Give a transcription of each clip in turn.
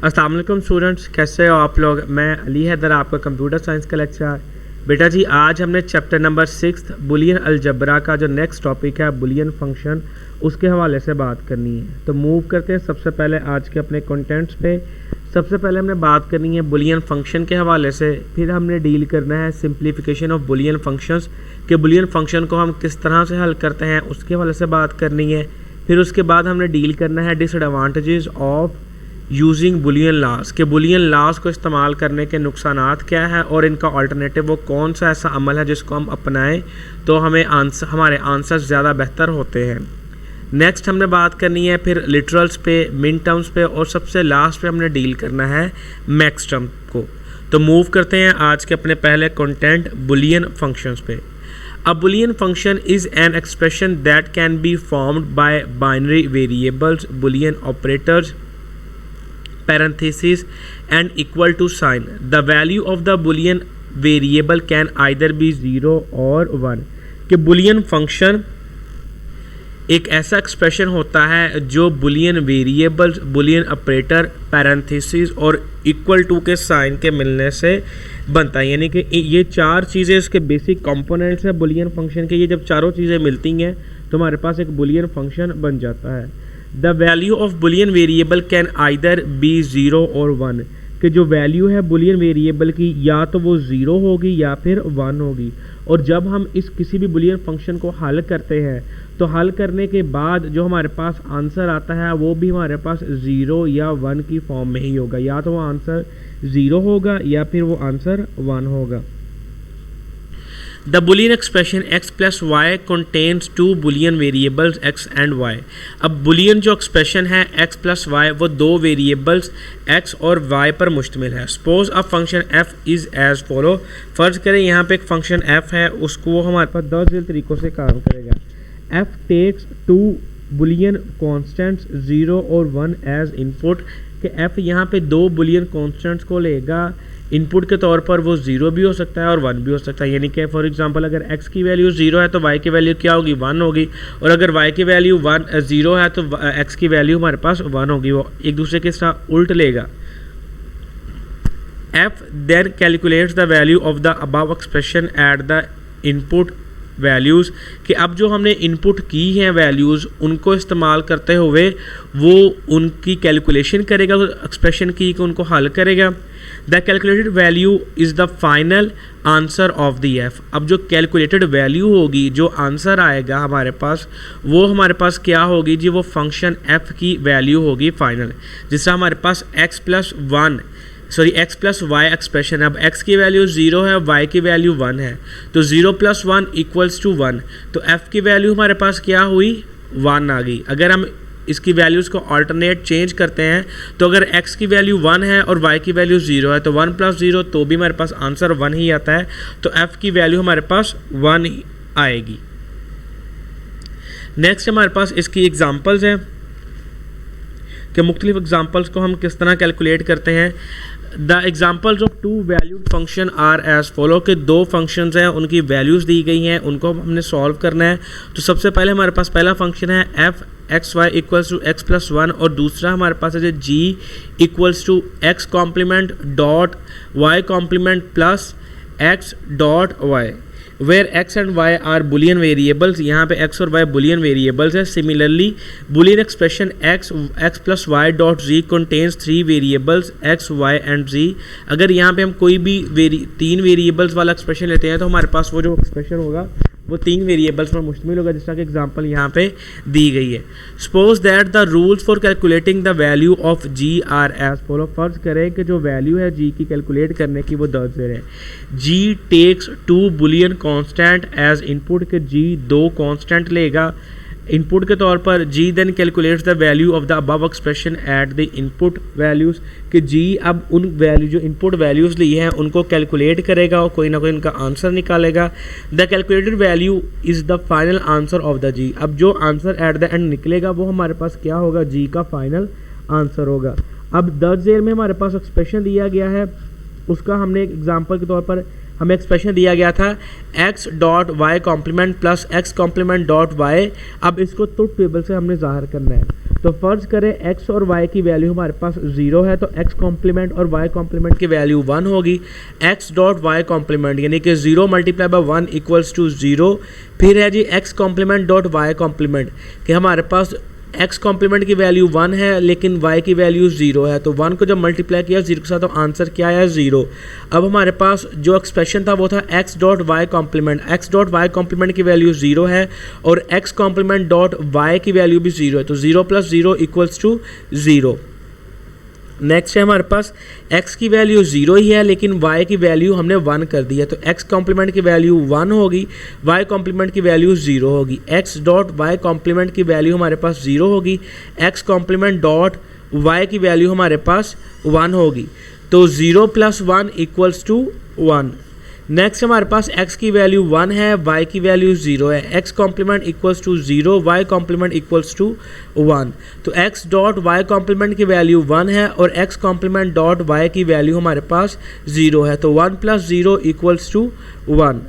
अस्सलाम वालेकुम स्टूडेंट्स, कैसे हो आप लोग। मैं अली हैदर, आपका कंप्यूटर साइंस का लेक्चरर। बेटा जी, आज हमने चैप्टर नंबर 6 बुलियन अलजबरा का जो नेक्स्ट टॉपिक है बुलियन फंक्शन, उसके हवाले से बात करनी है। तो मूव करते हैं सबसे पहले आज के अपने कंटेंट्स पे। सबसे पहले हमने बात करनी है बुलियन फंक्शन के हवाले से, फिर हमने डील करना है सिंप्लीफिकेशन ऑफ बुलियन फंक्शंस कि बुलियन फंक्शन को हम किस तरह से हल करते हैं, उसके हवाले से बात करनी है। फिर उसके बाद हमने डील करना है डिसएडवांटेजेस ऑफ यूजिंग बुलियन लास के बुलियन लास को इस्तेमाल करने के नुकसानात क्या है और इनका अल्टरनेटिव वो कौन सा ऐसा अमल है जिसको हम अपनाएं तो हमारे आंसर्स ज़्यादा बेहतर होते हैं। नेक्स्ट हमने बात करनी है फिर लिटरल्स पे, मिन टर्म्स पे, और सबसे लास्ट पे हमने डील करना है मैक्स टर्म को। तो मूव करते हैं आज के अपने पहले कंटेंट बुलियन फंक्शंस पे। A Boolean function is an expression that can be formed by binary variables, Boolean operators, parentheses, and equal to sign. The value of the Boolean variable can either be 0 or 1. कि Boolean function एक ऐसा expression होता है जो Boolean variables, Boolean operator, parenthesis और equal to के sign के मिलने से बनता है। यानी कि ये चार चीज़ें इसके बेसिक कंपोनेंट्स हैं बुलियन फंक्शन के। ये जब चारों चीज़ें मिलती हैं तो हमारे पास एक बुलियन फंक्शन बन जाता है। The value of Boolean variable can either be 0 or 1 कि जो वैल्यू है बुलियन वेरिएबल की या तो वो 0 होगी या फिर 1 होगी। और जब हम इस किसी भी बुलियन फंक्शन को हल करते हैं तो हल करने के बाद जो हमारे पास आंसर आता है वो भी हमारे पास 0 या 1 की फॉर्म में ही होगा। या तो वो आंसर 0 होगा या फिर वो आंसर 1 होगा। The Boolean expression x plus y contains two Boolean variables x and y। अब Boolean जो expression है x plus y वो दो variables x और y पर मुश्तमिल है। Suppose a function f is as follow। फ़र्ज़ करें यहाँ पे एक function f है, उसको वो हमारे पास 10 तरीक़ों से काम करेगा। f takes two Boolean constants 0 or 1 as input कि f यहाँ पे दो Boolean constants को लेगा इनपुट के तौर पर। वो 0 भी हो सकता है और 1 भी हो सकता है। यानी कि फॉर एग्जांपल अगर x की वैल्यू 0 है तो y की वैल्यू क्या होगी, 1 होगी। और अगर y की वैल्यू 0 है तो x की वैल्यू हमारे पास 1 होगी। वो एक दूसरे के साथ उल्ट लेगा। f then calculates the value of the above expression at the input values कि अब जो हमने इनपुट की हैं वैल्यूज़ उनको इस्तेमाल करते हुए वो उनकी कैलकुलेशन करेगा एक्सप्रेशन की, कि उनको हल करेगा। The calculated value is the final answer of the F. अब जो कैलकुलेटेड वैल्यू होगी, जो आंसर आएगा हमारे पास, वो हमारे पास क्या होगी जी, वो फंक्शन एफ की वैल्यू होगी फाइनल। जिससे हमारे पास x प्लस वाई एक्सप्रेशन है। अब x की वैल्यू 0 है, y की वैल्यू 1 है, तो 0 + 1 = 1। तो f की वैल्यू हमारे पास क्या हुई, 1 आ गई। अगर हम इसकी वैल्यूज़ को अल्टरनेट चेंज करते हैं तो अगर x की वैल्यू 1 है और y की वैल्यू 0 है तो 1 + 0 तो भी हमारे पास आंसर 1 ही आता है। तो f की वैल्यू हमारे पास 1 ही आएगी। नेक्स्ट हमारे पास इसकी एग्जांपल्स हैं कि मुख्तलिफ एग्जांपल्स को हम किस तरह कैलकुलेट करते हैं। The examples of two valued function are as follow के दो फंक्शंस हैं, उनकी वैल्यूज़ दी गई हैं, उनको हमने सॉल्व करना है। तो सबसे पहले हमारे पास पहला फंक्शन है f X Y equals to x + 1 और दूसरा हमारे पास है g equals to x complement dot y complement plus x dot y where x and y are Boolean variables. यहाँ पे x और y बुलियन वेरिएबल्स है। Similarly Boolean expression x + y dot z contains 3 variables x, y and z। अगर यहाँ पे हम कोई भी 3 वेरिएबल्स वाला एक्सप्रेशन लेते हैं तो हमारे पास वो जो एक्सप्रेशन होगा वो 3 वेरिएबल्स पर मुश्तमिल होगा, जिस तरह की एग्जांपल यहाँ पे दी गई है। Suppose that the rules for calculating the value of g are as follow. फर्ज करें कि जो वैल्यू है g की कैलकुलेट करने की वो 10 है। g takes 2 Boolean constant as input के g 2 कांस्टेंट लेगा इनपुट के तौर पर। g then calculates the value of the above expression at the input values कि g अब उन वैल्यू जो इनपुट वैल्यूज़ ली हैं उनको कैलकुलेट करेगा और कोई ना कोई इनका आंसर निकालेगा। The calculated value is the final answer of the g। अब जो आंसर एट द एंड निकलेगा वो हमारे पास क्या होगा, g का फाइनल आंसर होगा। अब दर्ज झेल में हमारे पास एक्सप्रेशन दिया गया है, उसका हमने एक एग्जाम्पल के तौर पर हमें एक्सप्रेशन दिया गया था x dot Y complement plus x complement dot Y. अब इसको ट्रुथ टेबल से हमने ज़ाहिर करना है। तो फर्ज करें x और y की वैल्यू हमारे पास 0 है, तो x कॉम्प्लीमेंट और y कॉम्प्लीमेंट की वैल्यू 1 होगी। x डॉट y कॉम्प्लीमेंट यानी कि 0 मल्टीप्लाई बाय 1 इक्वल्स टू 0। फिर है G x complement dot y complement कि हमारे पास x कॉम्प्लीमेंट की वैल्यू 1 है लेकिन y की वैल्यू 0 है, तो 1 को जब मल्टीप्लाई किया 0 के साथ तो आंसर क्या आया 0। अब हमारे पास जो एक्सप्रेशन था वो था x dot y complement, x dot y complement की वैल्यू 0 है और x कॉम्प्लीमेंट डॉट y की वैल्यू भी 0 है, तो 0 प्लस 0 इक्वल्स टू 0। नेक्स्ट है हमारे पास x की वैल्यू 0 ही है लेकिन y की वैल्यू हमने 1 कर दी है, तो x कॉम्प्लीमेंट की वैल्यू 1 होगी, y कॉम्प्लीमेंट की वैल्यू 0 होगी। x डॉट y कॉम्प्लीमेंट की वैल्यू हमारे पास 0 होगी, x कॉम्प्लीमेंट डॉट y की वैल्यू हमारे पास 1 होगी, तो 0 प्लस 1 इक्वल्स टू 1। नेक्स्ट हमारे पास x की वैल्यू 1 है, y की वैल्यू 0 है, x complement equals to 0, y complement equals to 1, तो x डॉट y कॉम्प्लीमेंट की वैल्यू 1 है और x कॉम्प्लीमेंट डॉट y की वैल्यू हमारे पास 0 है, तो 1 प्लस 0 इक्वल्स टू 1।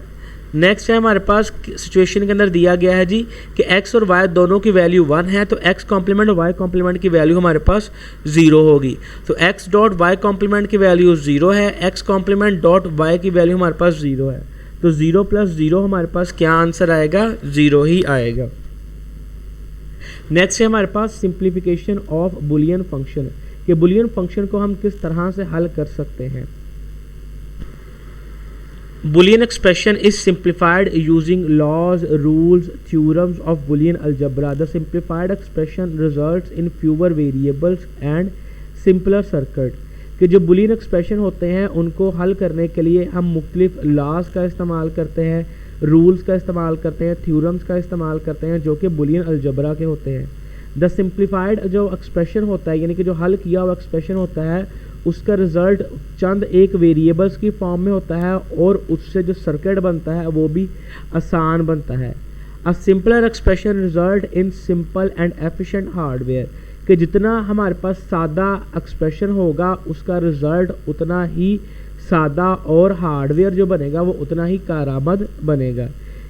नेक्स्ट है हमारे पास सिचुएशन के अंदर दिया गया है जी कि x और y दोनों की वैल्यू 1 है, तो x कॉम्प्लीमेंट और y कॉम्प्लीमेंट की वैल्यू हमारे पास 0 होगी, तो x डॉट y कॉम्प्लीमेंट की वैल्यू 0 है, x कॉम्प्लीमेंट डॉट y की वैल्यू हमारे पास 0 है, तो 0 प्लस 0 हमारे पास क्या आंसर आएगा 0 ही आएगा। नेक्स्ट है हमारे पास सिंप्लीफिकेशन ऑफ बुलियन फंक्शन कि बुलियन फंक्शन को हम किस तरह से हल कर सकते हैं। Boolean expression is simplified using laws, rules, theorems of Boolean algebra. The simplified expression results in fewer variables and simpler circuit. कि जो Boolean expression होते हैं उनको हल करने के लिए हम मुख्तलिफ laws का इस्तेमाल करते हैं, rules का इस्तेमाल करते हैं, theorems का इस्तेमाल करते हैं जो कि Boolean algebra के होते हैं। द सिंप्लीफाइड जो एक्सप्रेशन होता है यानी कि जो हल किया हुआ एक्सप्रेशन होता है उसका रिज़ल्ट चंद एक वेरिएबल्स की फॉर्म में होता है और उससे जो सर्किट बनता है वो भी आसान बनता है। A simpler expression result in simple and efficient hardware कि जितना हमारे पास सादा एक्सप्रेशन होगा उसका रिज़ल्ट उतना ही सादा और हार्डवेयर जो बनेगा वो उतना ही कारआमद बनेगा।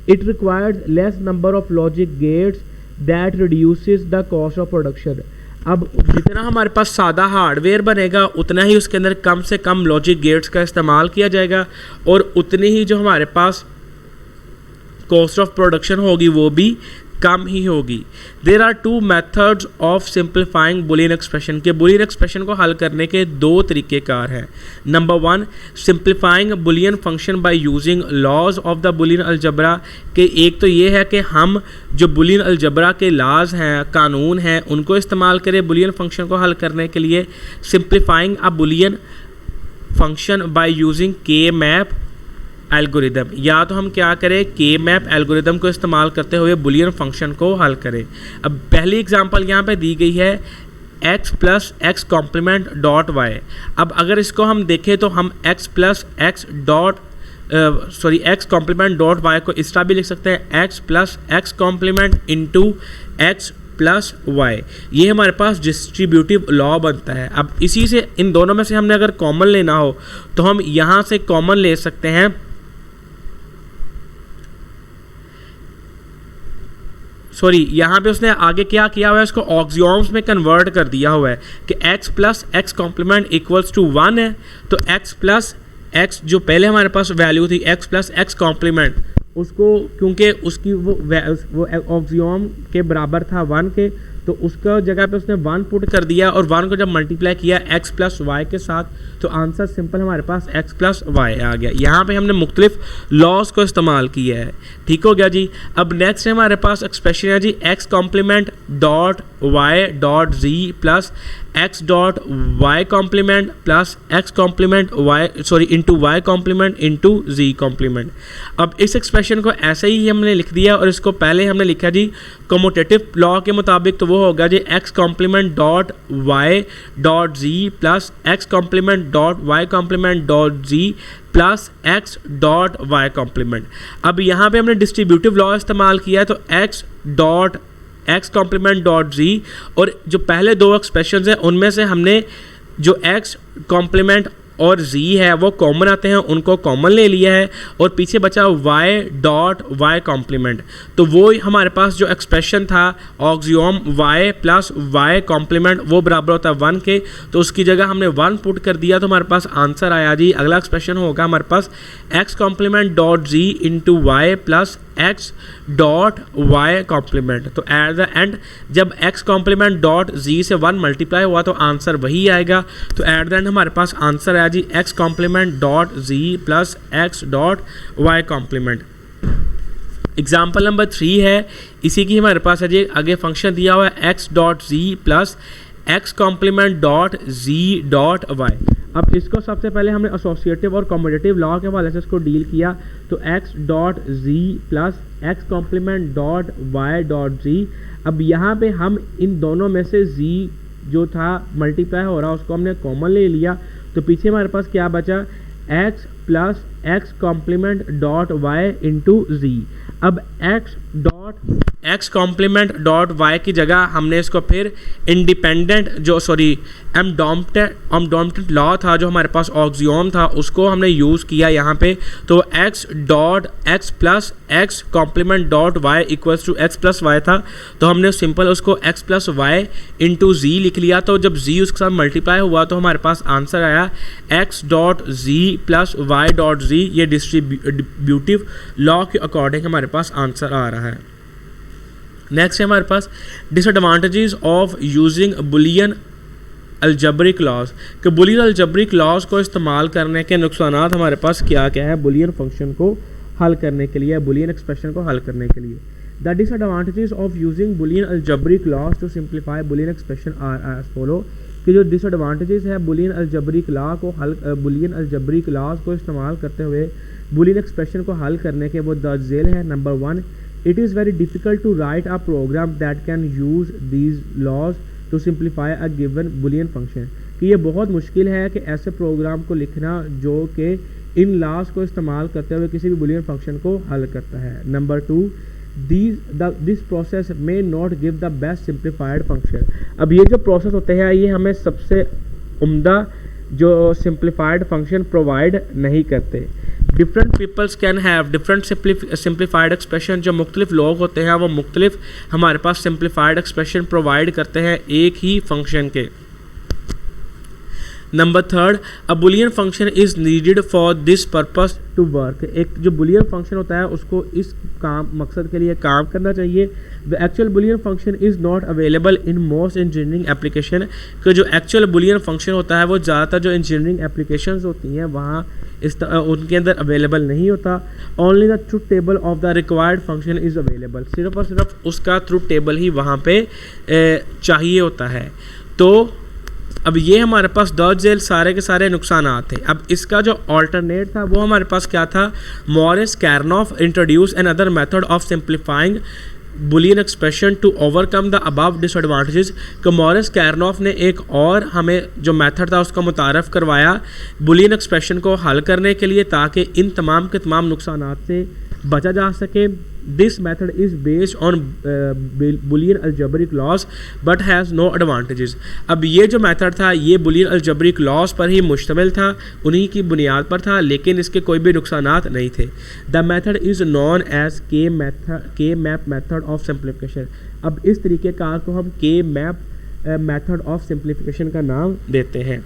It requires less number of logic gates that reduces the cost of production. अब जितना हमारे पास सादा हार्डवेयर बनेगा उतना ही उसके अंदर कम से कम लॉजिक गेट्स का इस्तेमाल किया जाएगा और उतनी ही जो हमारे पास कॉस्ट ऑफ प्रोडक्शन होगी वो भी कम ही होगी। There are two methods of simplifying Boolean expression के बुलियन एक्सप्रेशन को हल करने के दो तरीक़ेकार हैं। Number 1 simplifying Boolean function by using laws of the Boolean algebra के एक तो ये है कि हम जो बुलियन अलजबरा के लॉज हैं कानून हैं उनको इस्तेमाल करें बुलियन फंक्शन को हल करने के लिए। Simplifying a Boolean function by using के मैप एल्गोरिदम, या तो हम क्या करें के मैप एल्गोरिदम को इस्तेमाल करते हुए बुलियन फंक्शन को हल करें। अब पहली एग्जांपल यहाँ पे दी गई है x plus x complement dot Y. अब अगर इसको हम देखें तो हम x plus x dot x complement dot Y को इस तरह भी लिख सकते हैं x plus x complement into X plus Y. ये हमारे पास डिस्ट्रीब्यूटिव लॉ बनता है। अब इसी से इन दोनों में से हमने अगर कॉमन लेना हो तो हम यहाँ से कॉमन ले सकते हैं यहाँ पे उसने आगे क्या किया हुआ है इसको ऑक्सियोम्स में कन्वर्ट कर दिया हुआ है कि x plus x complement equals to 1 है, तो x प्लस एक्स जो पहले हमारे पास वैल्यू थी x प्लस एक्स कॉम्प्लीमेंट उसको क्योंकि उसकी वो ऑक्सियोम के बराबर था 1 के तो उसका जगह पे उसने 1 पुट कर दिया और 1 को जब मल्टीप्लाई किया x प्लस वाई के साथ तो आंसर सिंपल हमारे पास x प्लस वाई आ गया। यहाँ पे हमने मुख्तलिफ लॉज को इस्तेमाल किया है। ठीक हो गया जी। अब नेक्स्ट है हमारे पास एक्सप्रेशन है G x complement dot Y dot जी plus x dot Y complement plus x complement Y into Y complement into G complement. अब इस एक्सप्रेशन को ऐसे ही हमने लिख दिया और इसको पहले हमने लिखा जी कम्यूटेटिव लॉ के मुताबिक, तो वो होगा जी x complement dot Y dot जी plus x complement dot Y complement dot जी plus x dot Y complement. अब यहाँ पे हमने डिस्ट्रीब्यूटिव लॉ इस्तेमाल किया है तो x dot x complement dot z और जो पहले दो एक्सप्रेशन हैं उनमें से हमने जो x कॉम्प्लीमेंट और z है वो कॉमन आते हैं, उनको कॉमन ले लिया है और पीछे बचा y डॉट y कॉम्प्लीमेंट। तो वो हमारे पास जो एक्सप्रेशन था ऑक्सियोम y प्लस y कॉम्प्लीमेंट वो बराबर होता है 1 के, तो उसकी जगह हमने 1 पुट कर दिया तो हमारे पास आंसर आया जी। अगला एक्सप्रेशन होगा हमारे पास x complement dot z into y plus x dot y complement. तो एट द एंड जब x कॉम्प्लीमेंट डॉट z से 1 मल्टीप्लाई हुआ तो आंसर वही आएगा। तो एट द एंड हमारे पास आंसर आया जी x complement dot z plus x dot y complement. Example number 3 है, इसी की हमारे पास है जी आगे फंक्शन दिया हुआ है x dot z plus x complement dot z dot y। अब इसको सबसे पहले हमने एसोसिएटिव और कॉम्पिटिटिव लॉ के हवाले से इसको डील किया। तो x dot z plus x complement dot y dot z। अब यहाँ पे हम इन दोनों में से z जो था मल्टीप्लाई हो रहा उसको हमने कॉमन ले लिया, तो पीछे हमारे पास क्या बचा x plus x complement dot y into z। अब x कॉम्प्लीमेंट डॉट y की जगह हमने इसको फिर इंडिपेंडेंट जो एम्डोम्टेंट लॉ था जो हमारे पास ऑक्सियोम था उसको हमने यूज़ किया यहाँ पे। तो x dot x plus x complement dot y equals to x plus y था, तो हमने सिंपल उसको x plus y into z लिख लिया। तो जब z उसके साथ मल्टीप्लाई हुआ तो हमारे पास आंसर आया x dot z plus y dot z। ये डिस्ट्रीब्यूटिव लॉ के अकॉर्डिंग हमारे पास आंसर आ रहा है। नेक्स्ट है हमारे पास disadvantages of using Boolean algebraic laws, कि बुलियन अलजेब्रिक लॉज को इस्तेमाल करने के नुकसानात हमारे पास क्या क्या है बुलियन फंक्शन को हल करने के लिए, बुलियन एक्सप्रेशन को हल करने के लिए। The disadvantages of using Boolean algebraic laws to simplify Boolean expression are as follow, कि जो डिसएडवांटेजेस है बुलियन अलजेब्रिक लॉ को बुलियन अलजेब्रिक लॉज को इस्तेमाल करते हुए बुलियन एक्सप्रेशन को हल करने के वो दर्ज झेल है। Number 1, it is very difficult to write a program that can use these laws to simplify a given boolean function, कि ये बहुत मुश्किल है कि ऐसे प्रोग्राम को लिखना जो कि इन लॉज को इस्तेमाल करते हुए किसी भी बुलियन फंक्शन को हल करता है। Number 2, this process may not give the best simplified function। अब ये जो प्रोसेस होते हैं ये हमें सबसे उम्दा जो सिंप्लीफाइड फंक्शन प्रोवाइड नहीं करते। Different peoples can have different simplified expression, जो मुख्तलिफ लोग होते हैं वो मुख्तलिफ हमारे पास सिंप्लीफाइड एक्सप्रेशन प्रोवाइड करते हैं एक ही फंक्शन के। Number 3, a Boolean function is needed for this purpose to work, एक जो बुलियन फंक्शन होता है उसको इस काम मकसद के लिए काम करना चाहिए। The actual Boolean function is not available in most engineering application, कि जो एक्चुअल बुलियन फंक्शन होता है वो ज़्यादातर जो इंजीनियरिंग एप्लीकेशंस होती हैं वहाँ उनके अंदर अवेलेबल नहीं होता। Only the truth table of the required function is available, सिर्फ और सिर्फ उसका ट्रूथ टेबल ही वहाँ पे चाहिए होता है। तो अब ये हमारे पास दर्ज झेल सारे के सारे नुकसान थे। अब इसका जो ऑल्टरनेट था वो हमारे पास क्या था, Maurice Karnaugh introduced an other method of simplifying Boolean expression to overcome the above disadvantages, कि मॉरिस कैरनॉफ ने एक और हमें जो मेथड था उसका मुतारफ़ करवाया बुलियन एक्सप्रेशन को हल करने के लिए ताकि इन तमाम के तमाम नुकसानात से बचा जा सके। This method is based on Boolean algebraic laws but has no advantages. अब ये जो मेथड था ये बुलियन अलजेब्रिक लॉज पर ही मुश्तमिल था, उन्हीं की बुनियाद पर था, लेकिन इसके कोई भी नुकसानात नहीं थे। The method is known as K map method of simplification. अब इस तरीके कार को हम के मैप मेथड ऑफ सिंप्लीफिकेशन का नाम देते हैं।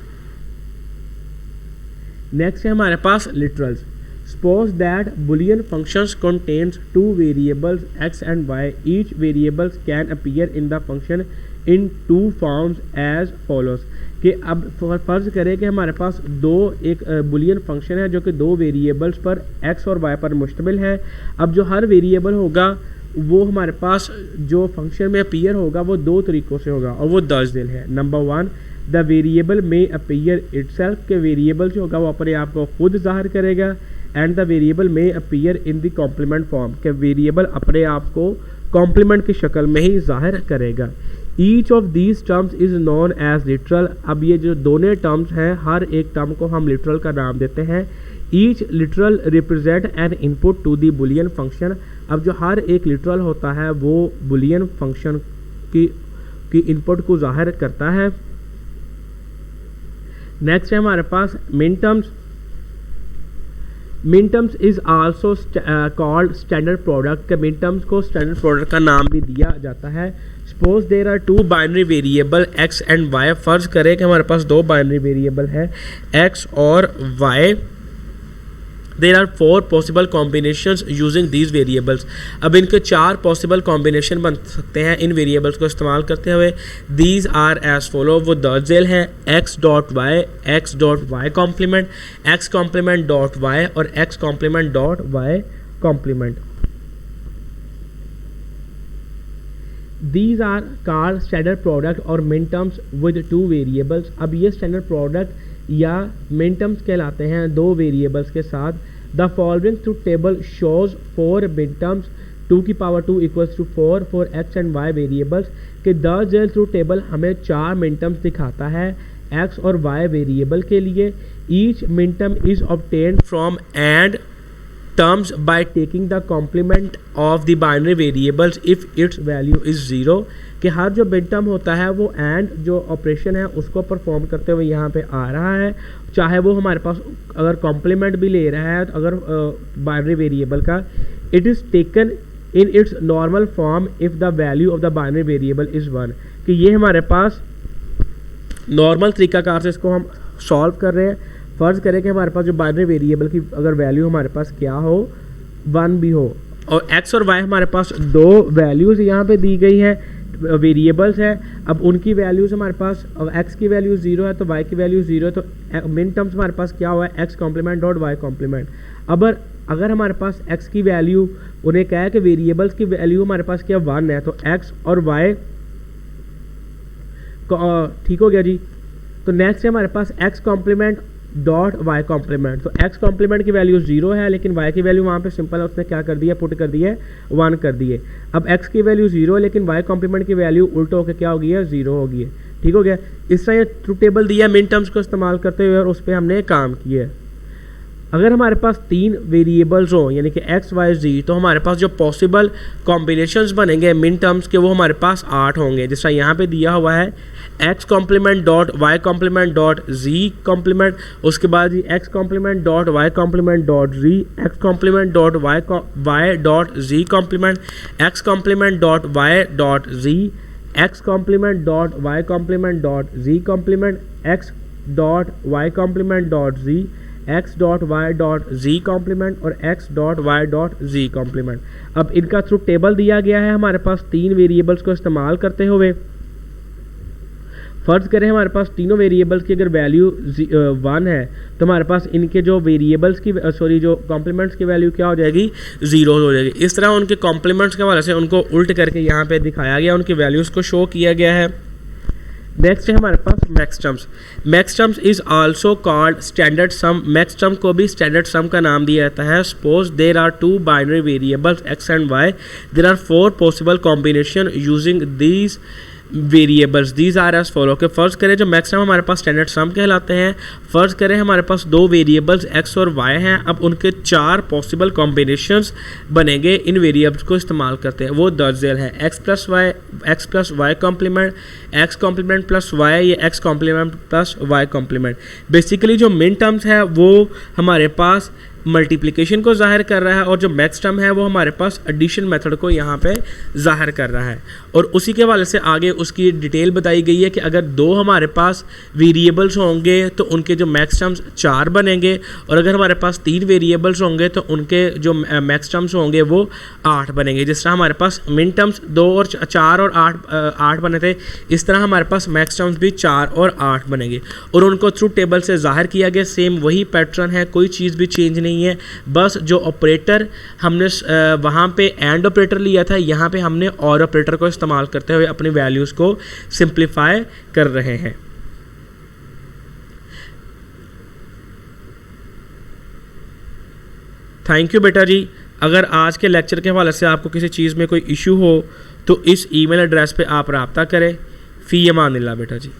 नेक्स्ट है हमारे पास literals. Suppose that Boolean functions contains two variables x and y. Each variable can appear in the function in two forms as follows, कि अब फ़र्ज़ करें कि हमारे पास एक बुलियन फंक्शन है जो कि दो वेरिएबल्स पर x और y पर मुश्तमिल है। अब जो हर वेरिएबल होगा वो हमारे पास जो फंक्शन में अपीयर होगा वो दो तरीक़ों से होगा और वो दर्ज झेल है। Number 1, the variable may appear itself, के वेरिएबल जो होगा वो अपने आप को खुद ज़ाहिर करेगा। And the variable may appear in the complement form, के वेरिएबल अपने आप को कॉम्प्लीमेंट की शक्ल में ही जाहिर करेगा। Each of these terms is known as literal. अब ये जो दोनों टर्म्स हैं हर एक टर्म को हम लिटरल का नाम देते हैं। Each literal represent an input to the Boolean function. अब जो हर एक लिटरल होता है वो बुलियन फंक्शन की इनपुट को जाहिर करता है। नेक्स्ट है हमारे पास मिन टर्म्स। मिन terms is also called standard product. के मिन टर्म्स को स्टैंडर्ड प्रोडक्ट का नाम भी दिया जाता है। Suppose there are two binary variable x and y। फर्ज करें कि हमारे पास दो बाइनरी वेरिएबल है x और y। There are 4 possible combinations using these variables. अब इनके 4 पॉसिबल कॉम्बिनेशन बन सकते हैं इन वेरिएबल्स को इस्तेमाल करते हुए। These are as follow. वो दर्जेल हैं x dot y, x dot Y complement, x complement dot y और x complement dot Y complement. These are called standard product और min terms with 2 variables। अब ये standard product या min terms कहलाते हैं दो variables के साथ। The following truth table shows 4 min terms 2 की power 2 equals to 4 for x and y variables। कि the जेल truth table हमें 4 min terms दिखाता है x और y variable के लिए। Each min term is obtained from and terms by taking the complement of the binary variables if its value is 0। कि हर जो min term होता है वो एंड जो ऑपरेशन है उसको परफॉर्म करते हुए यहाँ पे आ रहा है, चाहे वो हमारे पास अगर कॉम्प्लीमेंट भी ले रहा है तो अगर बाइनरी वेरिएबल का। It is taken in its normal form if the value of the binary variable is 1। कि ये हमारे पास नॉर्मल तरीकाकार से इसको हम सॉल्व कर रहे हैं। फ़र्ज़ करें कि हमारे पास जो बाइनरी वेरिएबल की अगर वैल्यू हमारे पास क्या हो 1 भी हो और x और y हमारे पास दो वैल्यूज़ यहाँ पे दी गई है, वेरिएबल्स है। अब उनकी वैल्यूज़ हमारे पास x की वैल्यू 0 है तो y की वैल्यू 0 है तो मिन टर्म्स हमारे पास क्या हुआ है x complement dot y complement. अब अगर हमारे पास x की वैल्यू उन्हें क्या है कि वेरिएबल्स की वैल्यू हमारे पास क्या 1 है तो x और y ठीक हो गया जी। तो नेक्स्ट है हमारे पास x complement dot Y complement. तो x कॉम्प्लीमेंट की वैल्यू 0 है लेकिन y की वैल्यू वहाँ पे सिंपल है, उसने क्या कर दिया पुट कर दिया 1 कर दिए। अब x की वैल्यू 0 है लेकिन y कॉम्प्लीमेंट की वैल्यू उल्टा होकर क्या हो गई है 0 हो गई है। ठीक हो गया। इस तरह ये ट्रूथ टेबल दिया मिन टर्म्स को इस्तेमाल करते हुए और उस पर हमने काम किया है। अगर हमारे पास 3 वेरिएबल्स हों यानी कि x, y, z तो हमारे पास जो पॉसिबल कॉम्बिनेशंस बनेंगे मिन टर्म्स के वो हमारे पास 8 होंगे। जैसा यहाँ पे दिया हुआ है x complement dot Y complement dot z complement, उसके बाद जी x complement dot Y complement dot z, x complement dot Y dot z complement, x complement dot Y dot z, x complement dot Y complement dot z complement, x dot Y complement dot z, x dot Y dot z complement और x dot Y dot z complement. अब इनका truth table दिया गया है हमारे पास 3 variables को इस्तेमाल करते हुए। फ़र्ज़ करें हमारे पास तीनों वेरिएबल्स की अगर वैल्यू 1 है तो हमारे पास इनके जो वेरिएबल्स की जो कॉम्प्लीमेंट्स की वैल्यू क्या हो जाएगी 0 हो जाएगी। इस तरह उनके कॉम्प्लीमेंट्स के हवाले से उनको उल्ट करके यहाँ पे दिखाया गया, उनकी वैल्यूज़ को शो किया गया है। नेक्स्ट है हमारे पास max terms. Max terms is also called standard sum. Max term को भी स्टैंडर्ड सम का नाम दिया जाता है। Suppose there are 2 binary variables x and y, there are 4 possible combination using these variables. These are as follow. के फ़र्ज़ करें जो मैक्स टर्म हमारे पास स्टैंडर्ड सम कहलाते हैं। फ़र्ज़ करें हमारे पास दो वेरिएबल्स x और y हैं। अब उनके 4 पॉसिबल कॉम्बिनेशंस बनेंगे इन वेरिएबल्स को इस्तेमाल करते हैं। वो दर्जेल है x plus y complement, x complement plus y, ये x complement plus y complement. Basically जो मिन टर्म्स है वो हमारे पास मल्टीप्लिकेशन को ज़ाहिर कर रहा है और जो मैक्स टर्म है वो हमारे पास एडिशन मेथड को यहाँ पे ज़ाहिर कर रहा है। और उसी के हवाले से आगे उसकी डिटेल बताई गई है कि अगर दो हमारे पास वेरिएबल्स होंगे तो उनके जो मैक्स टर्म्स 4 बनेंगे और अगर हमारे पास 3 वेरिएबल्स होंगे तो उनके जो मैक्स टर्म्स होंगे वो 8 बनेंगे। जिस तरह हमारे पास मिन टर्म्स 2 और 4 और 8 बने थे, इस तरह हमारे पास मैक्स टर्म्स भी 4 और 8 बनेंगे और उनको ट्रूथ टेबल से ज़ाहिर किया गया। सेम वही पैटर्न है, कोई चीज़ भी चेंज नहीं है। बस जो ऑपरेटर हमने वहाँ पे एंड ऑपरेटर लिया था, यहाँ पे हमने और ऑपरेटर को इस्तेमाल करते हुए अपनी वैल्यूज़ को सिंप्लीफाई कर रहे हैं। थैंक यू बेटा जी। अगर आज के लेक्चर के हवाले से आपको किसी चीज़ में कोई इशू हो तो इस ईमेल एड्रेस पे आप रब्ता करें। फ़ी अमानिल्लाह बेटा जी।